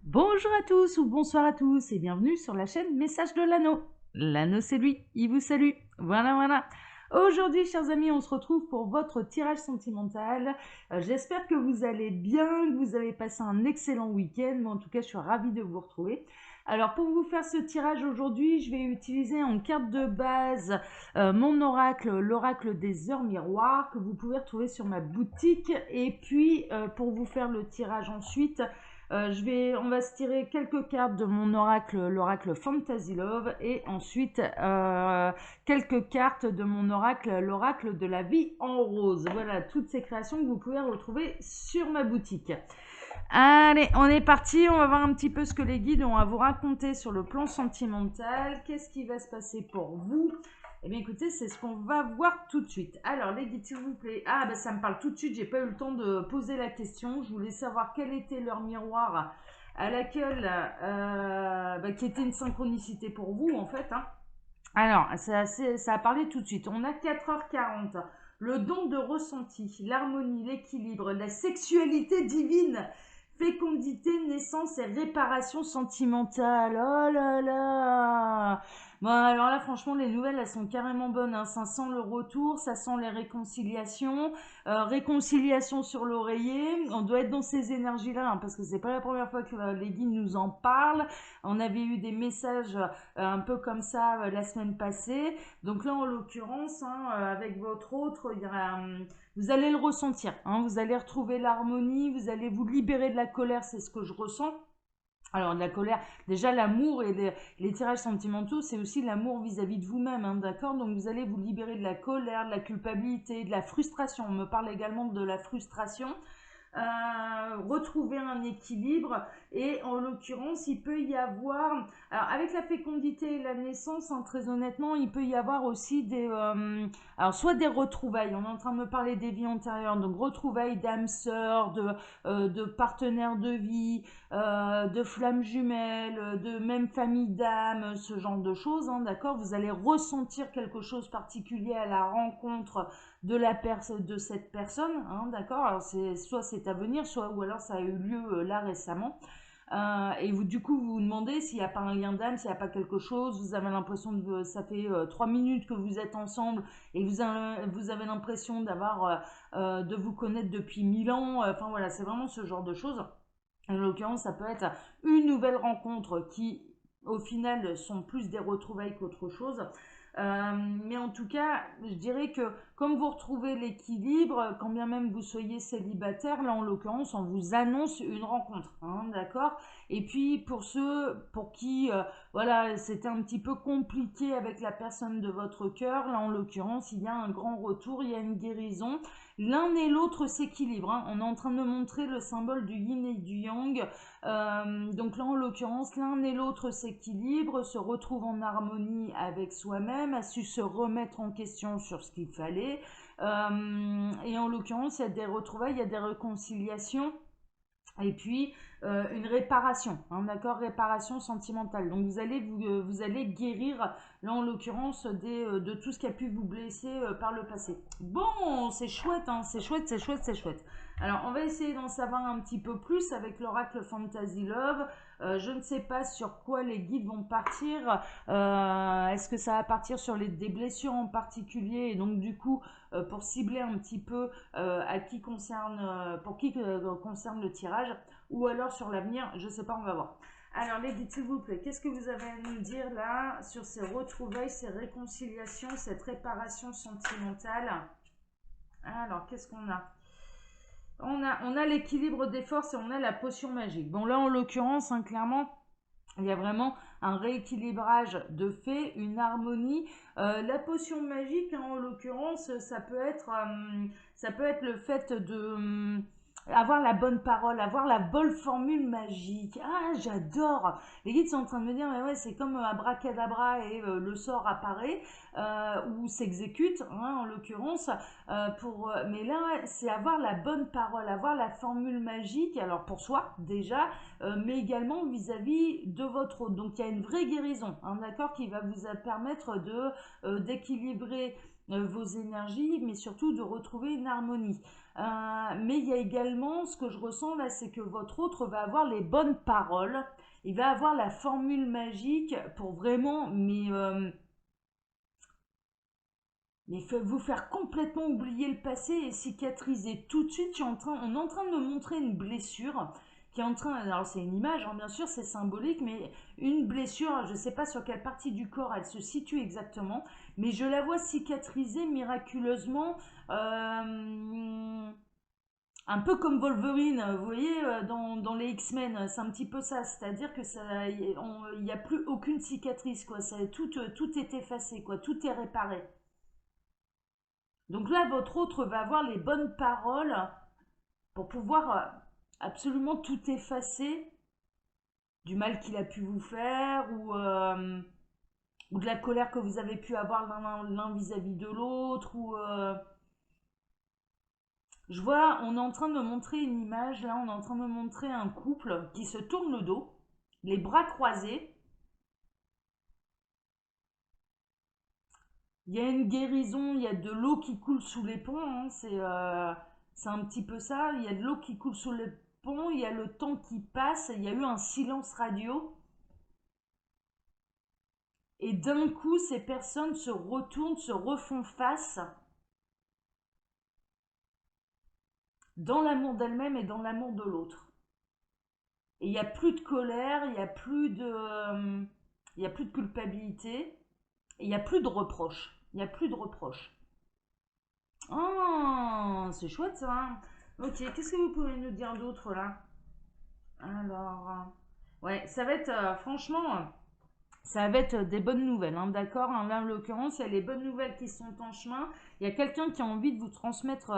Bonjour à tous ou bonsoir à tous et bienvenue sur la chaîne Message de l'Anneau. L'Anneau c'est lui, il vous salue. Voilà. Aujourd'hui, chers amis, on se retrouve pour votre tirage sentimental. J'espère que vous allez bien, que vous avez passé un excellent week-end. Mais en tout cas, je suis ravie de vous retrouver. Alors, pour vous faire ce tirage aujourd'hui, je vais utiliser en carte de base mon oracle, l'oracle des heures miroirs, que vous pouvez retrouver sur ma boutique. Et puis, pour vous faire le tirage ensuite, on va se tirer quelques cartes de mon oracle, l'oracle Fantasy Love, et ensuite quelques cartes de mon oracle, l'oracle de la vie en rose. Voilà, toutes ces créations que vous pouvez retrouver sur ma boutique. Allez, on est parti, on va voir un petit peu ce que les guides ont à vous raconter sur le plan sentimental. Qu'est-ce qui va se passer pour vous? Eh bien écoutez, c'est ce qu'on va voir tout de suite. Alors les guides, s'il vous plaît. Ah bah ça me parle tout de suite, j'ai pas eu le temps de poser la question. Je voulais savoir quel était leur miroir à laquelle, qui était une synchronicité pour vous en fait. Alors, ça a parlé tout de suite. On a 4h40. Le don de ressenti, l'harmonie, l'équilibre, la sexualité divine, fécondité, naissance et réparation sentimentale. Oh là là! Bon, alors là, franchement, les nouvelles, elles sont carrément bonnes, hein. Ça sent le retour, ça sent les réconciliations. Réconciliation sur l'oreiller. On doit être dans ces énergies-là, hein, parce que c'est pas la première fois que les guides nous en parlent. On avait eu des messages un peu comme ça la semaine passée. Donc là, en l'occurrence, avec votre autre, vous allez le ressentir. Vous allez retrouver l'harmonie, vous allez vous libérer de la colère, c'est ce que je ressens. Alors, de la colère, déjà l'amour et les tirages sentimentaux, c'est aussi l'amour vis-à-vis de vous-même, d'accord? Donc, vous allez vous libérer de la colère, de la culpabilité, de la frustration. On me parle également de la frustration. Retrouver un équilibre, et en l'occurrence il peut y avoir, alors avec la fécondité et la naissance, très honnêtement, il peut y avoir aussi alors soit des retrouvailles, on est en train de me parler des vies antérieures, donc retrouvailles d'âmes sœurs, de partenaires de vie, de flammes jumelles, de même famille d'âmes, ce genre de choses, d'accord? Vous allez ressentir quelque chose de particulier à la rencontre de cette personne, d'accord? Alors soit c'est à venir, soit ou alors ça a eu lieu là récemment. Et vous, du coup, vous vous demandez s'il n'y a pas un lien d'âme, s'il n'y a pas quelque chose. Vous avez l'impression que ça fait 3 minutes que vous êtes ensemble, et vous avez l'impression de vous connaître depuis 1000 ans. Enfin voilà, c'est vraiment ce genre de choses. En l'occurrence, ça peut être une nouvelle rencontre qui, au final, sont plus des retrouvailles qu'autre chose. Mais en tout cas, je dirais que comme vous retrouvez l'équilibre, quand bien même vous soyez célibataire, là en l'occurrence, on vous annonce une rencontre, d'accord? Et puis pour ceux pour qui, voilà, c'était un petit peu compliqué avec la personne de votre cœur, là en l'occurrence, il y a un grand retour, il y a une guérison. L'un et l'autre s'équilibrent. On est en train de montrer le symbole du yin et du yang. Donc là, en l'occurrence, l'un et l'autre s'équilibrent, se retrouvent en harmonie avec soi-même, a su se remettre en question sur ce qu'il fallait. Et en l'occurrence, il y a des retrouvailles, il y a des réconciliations. Et puis une réparation, d'accord, réparation sentimentale. Donc vous allez guérir, là en l'occurrence, de tout ce qui a pu vous blesser par le passé. Bon, c'est chouette, c'est chouette, c'est chouette, c'est chouette. Alors on va essayer d'en savoir un petit peu plus avec l'oracle Fantasy Love. Je ne sais pas sur quoi les guides vont partir. Est-ce que ça va partir sur des blessures en particulier, et donc du coup pour cibler un petit peu pour qui concerne le tirage, ou alors sur l'avenir, je sais pas, on va voir. Alors les guides, s'il vous plaît, qu'est-ce que vous avez à nous dire là sur ces retrouvailles, ces réconciliations, cette réparation sentimentale? Alors qu'est-ce qu'on a? On a l'équilibre des forces et on a la potion magique. Bon là en l'occurrence, clairement, il y a vraiment un rééquilibrage de fait, une harmonie. La potion magique, en l'occurrence, ça peut être le fait de avoir la bonne parole, avoir la bonne formule magique. Ah, j'adore. Les guides sont en train de me dire, mais ouais, c'est comme abracadabra et le sort apparaît ou s'exécute, en l'occurrence. Mais là, c'est avoir la bonne parole, avoir la formule magique. Alors pour soi déjà, mais également vis-à-vis de votre autre. Donc il y a une vraie guérison, d'accord, qui va vous permettre d'équilibrer vos énergies, mais surtout de retrouver une harmonie. Mais il y a également, ce que je ressens là, c'est que votre autre va avoir les bonnes paroles, il va avoir la formule magique pour vraiment, mais vous faire complètement oublier le passé et cicatriser tout de suite. On est en train de me montrer une blessure qui est en train, alors c'est une image, hein, bien sûr, c'est symbolique, mais une blessure, je ne sais pas sur quelle partie du corps elle se situe exactement, mais je la vois cicatriser miraculeusement, un peu comme Wolverine, vous voyez, dans les X-Men, c'est un petit peu ça, c'est-à-dire que ça, il n'y a plus aucune cicatrice, quoi, tout est effacé, quoi, tout est réparé. Donc là, votre autre va avoir les bonnes paroles pour pouvoir absolument tout effacer du mal qu'il a pu vous faire ou de la colère que vous avez pu avoir l'un vis-à-vis de l'autre. Je vois, on est en train de me montrer une image, là, on est en train de me montrer un couple qui se tourne le dos, les bras croisés. Il y a une guérison, il y a de l'eau qui coule sous les ponts, hein, c'est un petit peu ça. Il y a de l'eau qui coule sous les ponts, il y a le temps qui passe, il y a eu un silence radio. Et d'un coup, ces personnes se retournent, se refont face dans l'amour d'elles-mêmes et dans l'amour de l'autre. Et il n'y a plus de colère, il y a plus de culpabilité, et il n'y a plus de reproches. Il n'y a plus de reproches. Oh, c'est chouette ça, hein. Ok, qu'est-ce que vous pouvez nous dire d'autre là? Alors, ouais, ça va être, franchement, ça va être des bonnes nouvelles, hein, d'accord, hein. Là, en l'occurrence, il y a les bonnes nouvelles qui sont en chemin. Il y a quelqu'un qui a envie de vous transmettre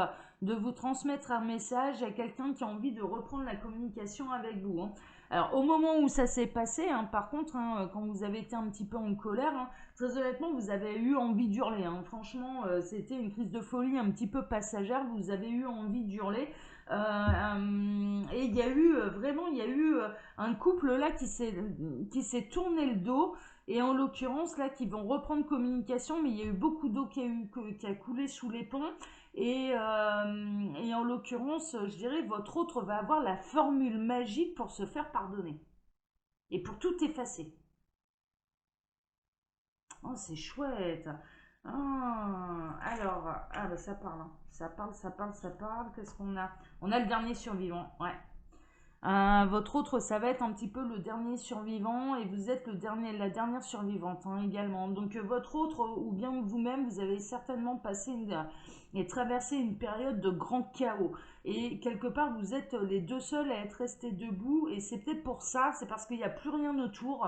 un message. Il y a quelqu'un qui a envie de reprendre la communication avec vous, hein. Alors, au moment où ça s'est passé, hein, par contre, hein, quand vous avez été un petit peu en colère, hein, très honnêtement, vous avez eu envie d'hurler, hein. Franchement, c'était une crise de folie un petit peu passagère. Vous avez eu envie d'hurler. Et il y a eu vraiment, il y a eu un couple là qui s'est tourné le dos et en l'occurrence là qui vont reprendre communication, mais il y a eu beaucoup d'eau qui a coulé sous les ponts et en l'occurrence je dirais votre autre va avoir la formule magique pour se faire pardonner et pour tout effacer. Oh, c'est chouette. Alors, ah bah ça parle, hein. Ça parle, ça parle, ça parle. Qu'est-ce qu'on a? On a le dernier survivant, ouais. Votre autre, ça va être un petit peu le dernier survivant et vous êtes la dernière survivante, hein, également. Donc votre autre ou bien vous-même, vous avez certainement et traversé une période de grand chaos. Et quelque part, vous êtes les deux seuls à être restés debout et c'est peut-être pour ça, c'est parce qu'il n'y a plus rien autour,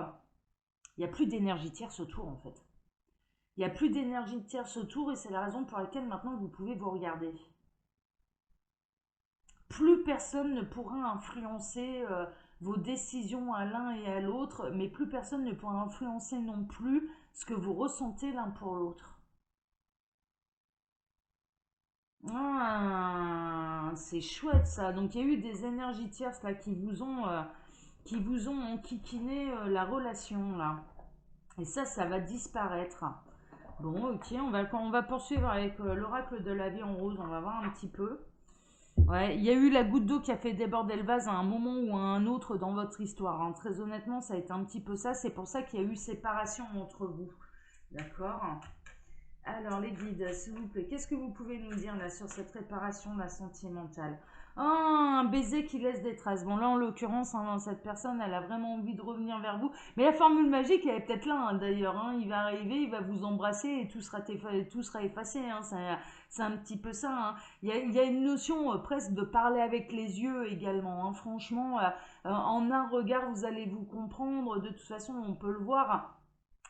il n'y a plus d'énergie tierce autour en fait. Il n'y a plus d'énergie tierce autour et c'est la raison pour laquelle maintenant vous pouvez vous regarder. Plus personne ne pourra influencer vos décisions à l'un et à l'autre, mais plus personne ne pourra influencer non plus ce que vous ressentez l'un pour l'autre. Ah, c'est chouette ça. Donc il y a eu des énergies tierces là qui vous ont enquiquiné la relation là. Et ça va disparaître. Bon, ok, on va poursuivre avec l'oracle de la vie en rose. On va voir un petit peu. Ouais, il y a eu la goutte d'eau qui a fait déborder le vase à un moment ou à un autre dans votre histoire, hein. Très honnêtement, ça a été un petit peu ça. C'est pour ça qu'il y a eu séparation entre vous. D'accord? Alors, les guides, s'il vous plaît, qu'est-ce que vous pouvez nous dire là sur cette réparation la sentimentale? Ah, un baiser qui laisse des traces. Bon, là, en l'occurrence, hein, cette personne, elle a vraiment envie de revenir vers vous. Mais la formule magique, elle est peut-être là, hein, d'ailleurs, hein. Il va arriver, il va vous embrasser et tout sera effacé, hein. C'est un petit peu ça, hein. Il y a une notion presque de parler avec les yeux également, hein. Franchement, en un regard, vous allez vous comprendre. De toute façon, on peut le voir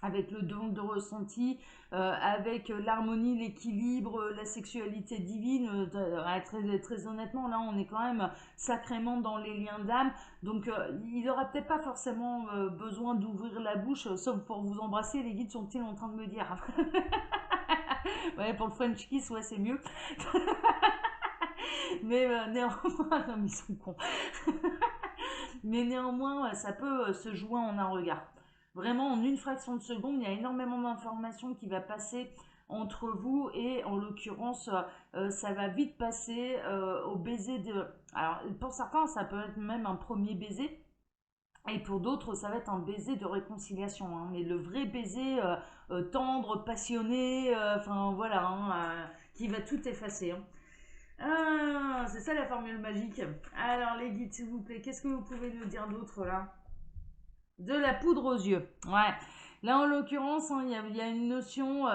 avec le don de ressenti, avec l'harmonie, l'équilibre, la sexualité divine. Très, très honnêtement, là, on est quand même sacrément dans les liens d'âme. Donc, il n'aura peut-être pas forcément besoin d'ouvrir la bouche, sauf pour vous embrasser. Les guides sont-ils en train de me dire? Ouais, pour le French kiss, ouais, c'est mieux. Mais néanmoins, non, mais ils sont cons. Mais néanmoins, ça peut se jouer en un regard. Vraiment, en une fraction de seconde, il y a énormément d'informations qui va passer entre vous et en l'occurrence, ça va vite passer au baiser de... Alors pour certains, ça peut être même un premier baiser. Et pour d'autres, ça va être un baiser de réconciliation, hein, mais le vrai baiser tendre, passionné, enfin voilà, hein, qui va tout effacer, hein. Ah, c'est ça la formule magique. Alors les guides, s'il vous plaît, qu'est-ce que vous pouvez nous dire d'autre là? De la poudre aux yeux. Ouais. Là, en l'occurrence, hein, il y a une notion.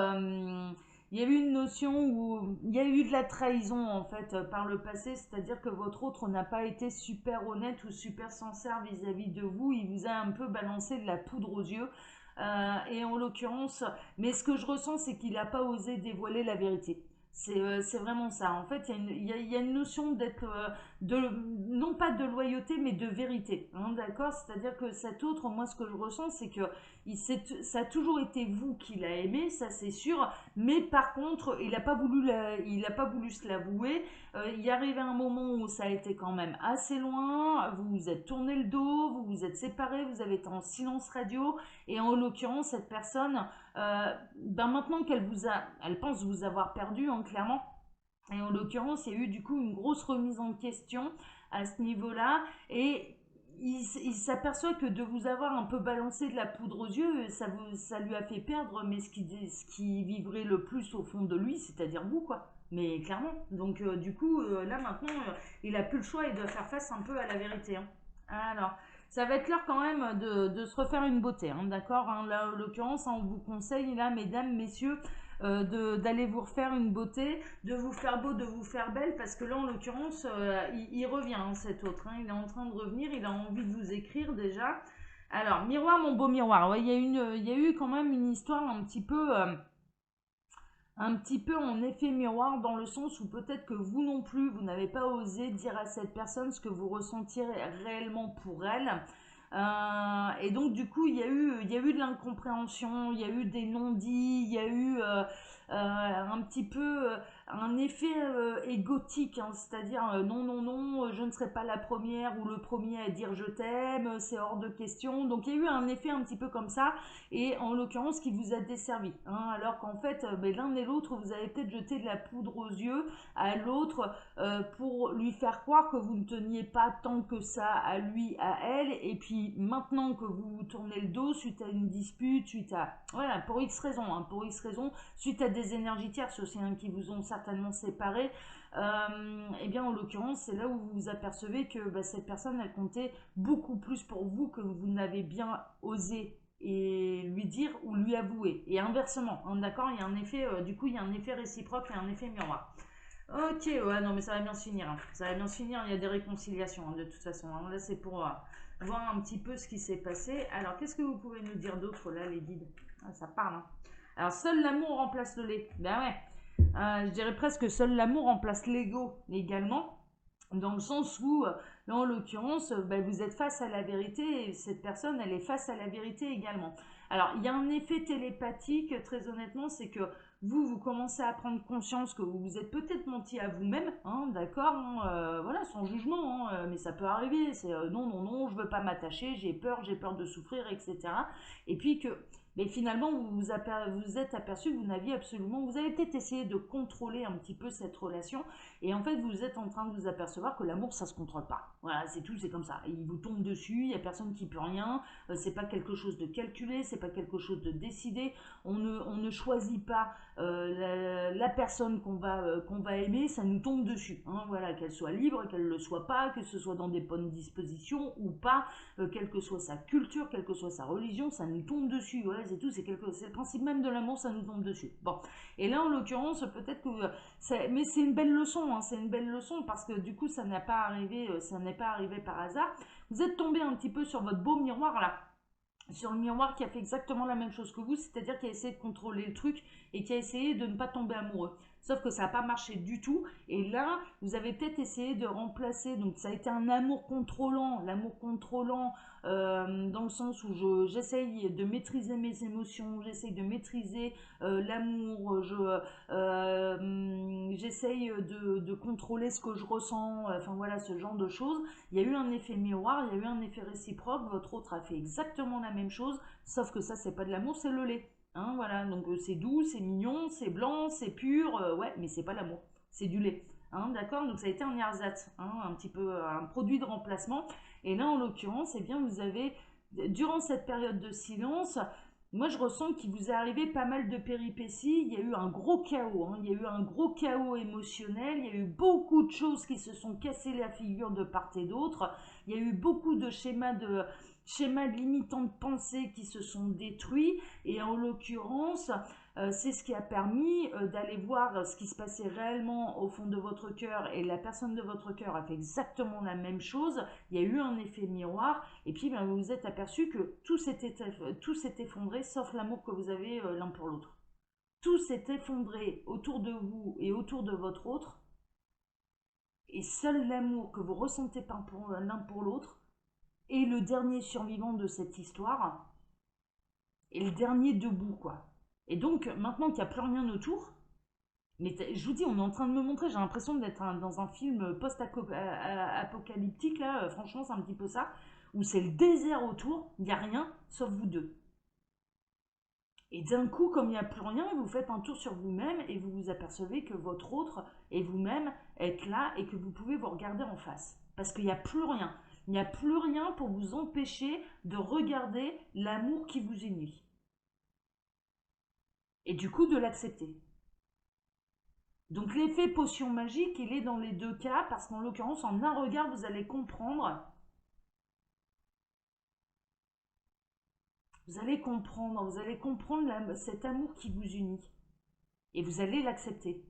Il y a eu une notion où il y a eu de la trahison en fait par le passé, c'est-à-dire que votre autre n'a pas été super honnête ou super sincère vis-à-vis de vous, il vous a un peu balancé de la poudre aux yeux. Et en l'occurrence, mais ce que je ressens, c'est qu'il n'a pas osé dévoiler la vérité. C'est vraiment ça. En fait, il y a une notion d'être de, non pas de loyauté, mais de vérité, hein, d'accord. C'est-à-dire que cet autre, moi, ce que je ressens, c'est que ça a toujours été vous qui l'a aimé, ça c'est sûr, mais par contre, il a pas voulu se l'avouer. Il est arrivé un moment où ça a été quand même assez loin, vous vous êtes tourné le dos, vous vous êtes séparés, vous avez été en silence radio, et en l'occurrence, cette personne, ben maintenant elle pense vous avoir perdu, hein, clairement. Et en l'occurrence, il y a eu du coup une grosse remise en question à ce niveau-là. Et il s'aperçoit que de vous avoir un peu balancé de la poudre aux yeux, ça lui a fait perdre, mais ce qui vivrait le plus au fond de lui, c'est-à-dire vous, quoi. Mais clairement. Donc, du coup, là maintenant, il a plus le choix et doit faire face un peu à la vérité, hein. Alors, ça va être l'heure quand même de se refaire une beauté, hein, d'accord, hein. Là, en l'occurrence, hein, on vous conseille, là, mesdames, messieurs, d'aller vous refaire une beauté, de vous faire beau, de vous faire belle, parce que là, en l'occurrence, il revient, hein, cet autre, hein, il est en train de revenir, il a envie de vous écrire déjà. Alors, miroir, mon beau miroir, ouais, il y a eu quand même une histoire un petit peu en effet miroir, dans le sens où peut-être que vous non plus, vous n'avez pas osé dire à cette personne ce que vous ressentiez réellement pour elle. Et donc du coup, il y a eu de l'incompréhension, il y a eu des non-dits, il y a eu un petit peu un effet égotique, hein, c'est-à-dire non, non, non, je ne serai pas la première ou le premier à dire je t'aime, c'est hors de question. Donc il y a eu un effet un petit peu comme ça, et en l'occurrence qui vous a desservi, hein, alors qu'en fait ben, l'un et l'autre, vous avez peut-être jeté de la poudre aux yeux à l'autre pour lui faire croire que vous ne teniez pas tant que ça à lui, à elle, et puis maintenant que vous vous tournez le dos suite à une dispute, suite à... Voilà, pour X raisons, hein, pour X raisons, suite à des énergies tierces aussi, hein, qui vous ont certainement séparés, et bien en l'occurrence, c'est là où vous vous apercevez que bah, cette personne, elle comptait beaucoup plus pour vous que vous n'avez bien osé et lui dire ou lui avouer. Et inversement, hein, d'accord, il y a un effet, du coup, il y a un effet réciproque et un effet miroir. Ok, ouais, non, mais ça va bien se finir, hein. Ça va bien se finir, il y a des réconciliations, hein, de toute façon, hein. Là, c'est pour voir un petit peu ce qui s'est passé. Alors, qu'est-ce que vous pouvez nous dire d'autre, là, les guides? Ah, ça parle, hein. Alors, seul l'amour remplace le lait. Ben ouais. Je dirais presque que seul l'amour remplace l'ego également, dans le sens où, là en l'occurrence, ben, vous êtes face à la vérité et cette personne, elle est face à la vérité également. Alors, il y a un effet télépathique, très honnêtement, c'est que vous commencez à prendre conscience que vous vous êtes peut-être menti à vous-même, hein, d'accord, hein, voilà, sans jugement, hein, mais ça peut arriver, c'est non, non, non, je veux pas m'attacher, j'ai peur de souffrir, etc. Et puis que mais finalement, vous êtes aperçu que vous n'aviez absolument... Vous avez peut-être essayé de contrôler un petit peu cette relation. Et en fait, vous êtes en train de vous apercevoir que l'amour, ça se contrôle pas. Voilà, c'est tout, c'est comme ça. Il vous tombe dessus, il n'y a personne qui peut rien. C'est pas quelque chose de calculé, c'est pas quelque chose de décidé. On ne choisit pas la personne qu'on va aimer, ça nous tombe dessus, hein, voilà, qu'elle soit libre, qu'elle ne le soit pas, que ce soit dans des bonnes dispositions ou pas, quelle que soit sa culture, quelle que soit sa religion, ça nous tombe dessus, ouais, c'est tout, c'est le principe même de l'amour, ça nous tombe dessus. Bon, et là en l'occurrence, peut-être que, mais c'est une belle leçon, hein, c'est une belle leçon parce que du coup ça n'a pas arrivé, ça n'est pas arrivé par hasard. Vous êtes tombé un petit peu sur votre beau miroir là, sur le miroir qui a fait exactement la même chose que vous, c'est-à-dire qui a essayé de contrôler le truc et qui a essayé de ne pas tomber amoureux. Sauf que ça n'a pas marché du tout. Et là, vous avez peut-être essayé de remplacer. Donc, ça a été un amour contrôlant. L'amour contrôlant, dans le sens où j'essaye de maîtriser mes émotions, j'essaye de maîtriser l'amour, j'essaye de contrôler ce que je ressens. Enfin, voilà, ce genre de choses. Il y a eu un effet miroir, il y a eu un effet réciproque. Votre autre a fait exactement la même chose. Sauf que ça, c'est pas de l'amour, c'est le lait. Hein, voilà, donc c'est doux, c'est mignon, c'est blanc, c'est pur, ouais, mais c'est pas l'amour, c'est du lait. Hein, d'accord, donc ça a été un ersatz, hein, un petit peu un produit de remplacement. Et là, en l'occurrence, eh bien, vous avez, durant cette période de silence, moi je ressens qu'il vous est arrivé pas mal de péripéties. Il y a eu un gros chaos, hein, il y a eu un gros chaos émotionnel, il y a eu beaucoup de choses qui se sont cassées la figure de part et d'autre. Il y a eu beaucoup de schémas limitants de pensée qui se sont détruits. Et en l'occurrence, c'est ce qui a permis d'aller voir ce qui se passait réellement au fond de votre cœur, et la personne de votre cœur a fait exactement la même chose. Il y a eu un effet miroir, et puis ben, vous vous êtes aperçu que tout s'est effondré, sauf l'amour que vous avez l'un pour l'autre. Tout s'est effondré autour de vous et autour de votre autre, et seul l'amour que vous ressentez l'un pour l'autre est le dernier survivant de cette histoire, et le dernier debout, quoi. Et donc, maintenant qu'il n'y a plus rien autour, mais je vous dis, on est en train de me montrer, j'ai l'impression d'être dans un film post-apocalyptique, là, franchement, c'est un petit peu ça, où c'est le désert autour, il n'y a rien, sauf vous deux. Et d'un coup, comme il n'y a plus rien, vous faites un tour sur vous-même et vous vous apercevez que votre autre et vous-même êtes là et que vous pouvez vous regarder en face. Parce qu'il n'y a plus rien. Il n'y a plus rien pour vous empêcher de regarder l'amour qui vous unit. Et du coup, de l'accepter. Donc l'effet potion magique, il est dans les deux cas, parce qu'en l'occurrence, en un regard, vous allez comprendre cet amour qui vous unit. Et vous allez l'accepter.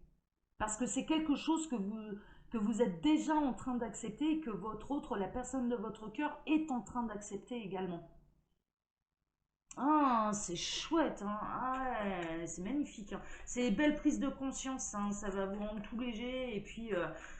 Parce que c'est quelque chose que vous êtes déjà en train d'accepter et que votre autre, la personne de votre cœur, est en train d'accepter également. Ah, c'est chouette, hein. Ah ouais, c'est magnifique, hein. C'est une belle prise de conscience, hein. Ça va vous rendre tout léger. Et puis,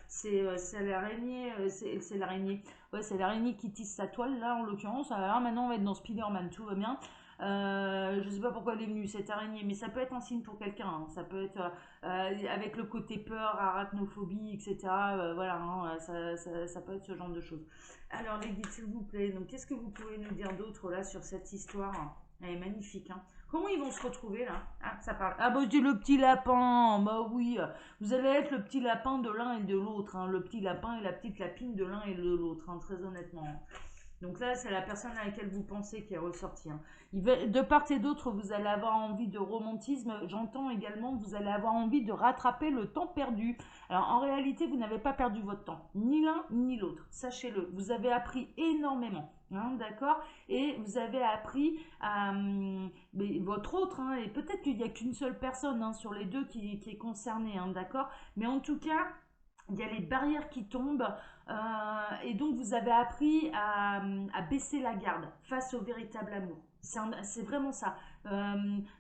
c'est l'araignée, c'est l'araignée. Ouais, c'est l'araignée qui tisse sa toile, là, en l'occurrence. Alors, maintenant, on va être dans Spider-Man, tout va bien. Je sais pas pourquoi elle est venue, cette araignée, mais ça peut être un signe pour quelqu'un, hein. Ça peut être avec le côté peur, arachnophobie, etc. Voilà, hein, ça peut être ce genre de choses. Alors, les guides, s'il vous plaît, donc qu'est-ce que vous pouvez nous dire d'autre là sur cette histoire? Elle est magnifique, hein. Comment ils vont se retrouver là? Ah, ça parle. Ah, bah, je dis le petit lapin. Bah oui, vous allez être le petit lapin de l'un et de l'autre, hein. Le petit lapin et la petite lapine de l'un et de l'autre, hein, très honnêtement. Donc là, c'est la personne à laquelle vous pensez qui est ressortie, hein. De part et d'autre, vous allez avoir envie de romantisme. J'entends également que vous allez avoir envie de rattraper le temps perdu. Alors en réalité, vous n'avez pas perdu votre temps, ni l'un ni l'autre. Sachez-le, vous avez appris énormément. Hein, d'accord. Et vous avez appris à votre autre, hein, et peut-être qu'il n'y a qu'une seule personne, hein, sur les deux qui est concernée, hein, d'accord. Mais en tout cas, il y a les barrières qui tombent, et donc vous avez appris à baisser la garde face au véritable amour. C'est vraiment ça.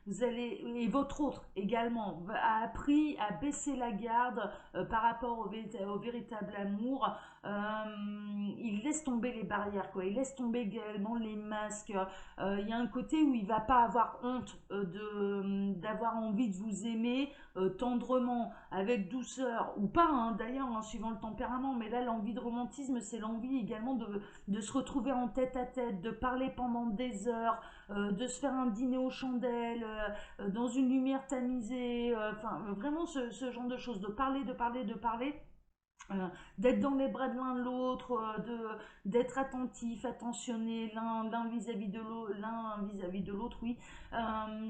Vous allez, et votre autre également a appris à baisser la garde par rapport au véritable amour. Il laisse tomber les barrières, quoi. Il laisse tomber également les masques. Il y a un côté où il va pas avoir honte d'avoir envie de vous aimer tendrement, avec douceur, ou pas, hein, d'ailleurs, hein, suivant le tempérament. Mais là, l'envie de romantisme, c'est l'envie également de se retrouver en tête à tête, de parler pendant des heures, de se faire un dîner aux chandelles, dans une lumière tamisée, enfin, vraiment ce genre de choses, de parler, de parler, de parler. D'être dans les bras de l'un de l'autre, d'être attentif, attentionné l'un vis-à-vis de l'autre, l'un vis-à-vis de l'autre, oui.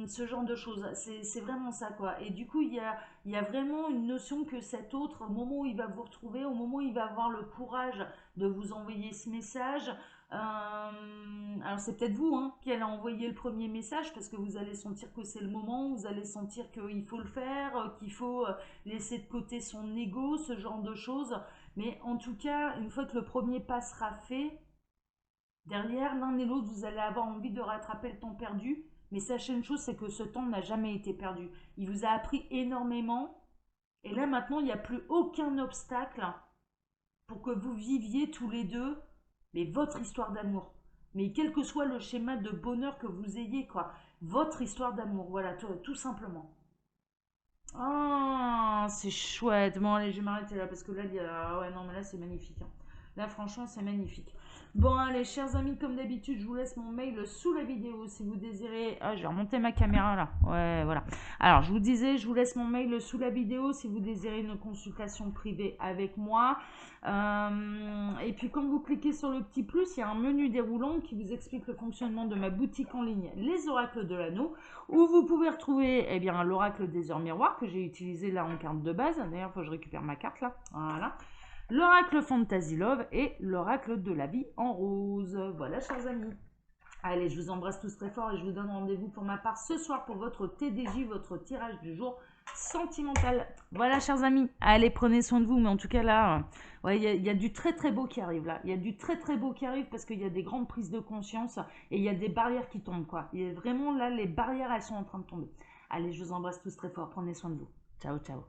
Ce genre de choses, c'est vraiment ça, quoi. Et du coup, il y a vraiment une notion que cet autre, au moment où il va vous retrouver, au moment où il va avoir le courage de vous envoyer ce message, alors c'est peut-être vous, hein, qui allez envoyer le premier message, parce que vous allez sentir que c'est le moment, vous allez sentir qu'il faut le faire, qu'il faut laisser de côté son ego, ce genre de choses. Mais en tout cas, une fois que le premier pas sera fait, derrière, l'un et l'autre, vous allez avoir envie de rattraper le temps perdu. Mais sachez une chose, c'est que ce temps n'a jamais été perdu. Il vous a appris énormément. Et là, maintenant, il n'y a plus aucun obstacle pour que vous viviez tous les deux, mais votre histoire d'amour. Mais quel que soit le schéma de bonheur que vous ayez, quoi. Votre histoire d'amour, voilà, tout simplement. Ah, c'est chouette. Bon, allez, je vais m'arrêter là parce que là, il y a... ah ouais, non, mais là, c'est magnifique, hein. Là, franchement, c'est magnifique. Bon, allez, chers amis, comme d'habitude, je vous laisse mon mail sous la vidéo si vous désirez. Ah, je vais remonter ma caméra là. Ouais, voilà. Alors, je vous disais, je vous laisse mon mail sous la vidéo si vous désirez une consultation privée avec moi. Et puis, quand vous cliquez sur le petit plus, il y a un menu déroulant qui vous explique le fonctionnement de ma boutique en ligne, Les Oracles de l'Anneau, où vous pouvez retrouver eh bien, l'oracle des heures miroirs que j'ai utilisé là en carte de base. D'ailleurs, il faut que je récupère ma carte là. Voilà. L'oracle Fantasy Love et l'oracle de la vie en rose. Voilà, chers amis. Allez, je vous embrasse tous très fort et je vous donne rendez-vous pour ma part ce soir pour votre TDJ, votre tirage du jour sentimental. Voilà, chers amis. Allez, prenez soin de vous. Mais en tout cas, là, ouais, il y a du très très beau qui arrive là. Il y a du très très beau qui arrive parce qu'il y a des grandes prises de conscience et il y a des barrières qui tombent, quoi. Et vraiment, là, les barrières, elles sont en train de tomber. Allez, je vous embrasse tous très fort. Prenez soin de vous. Ciao, ciao.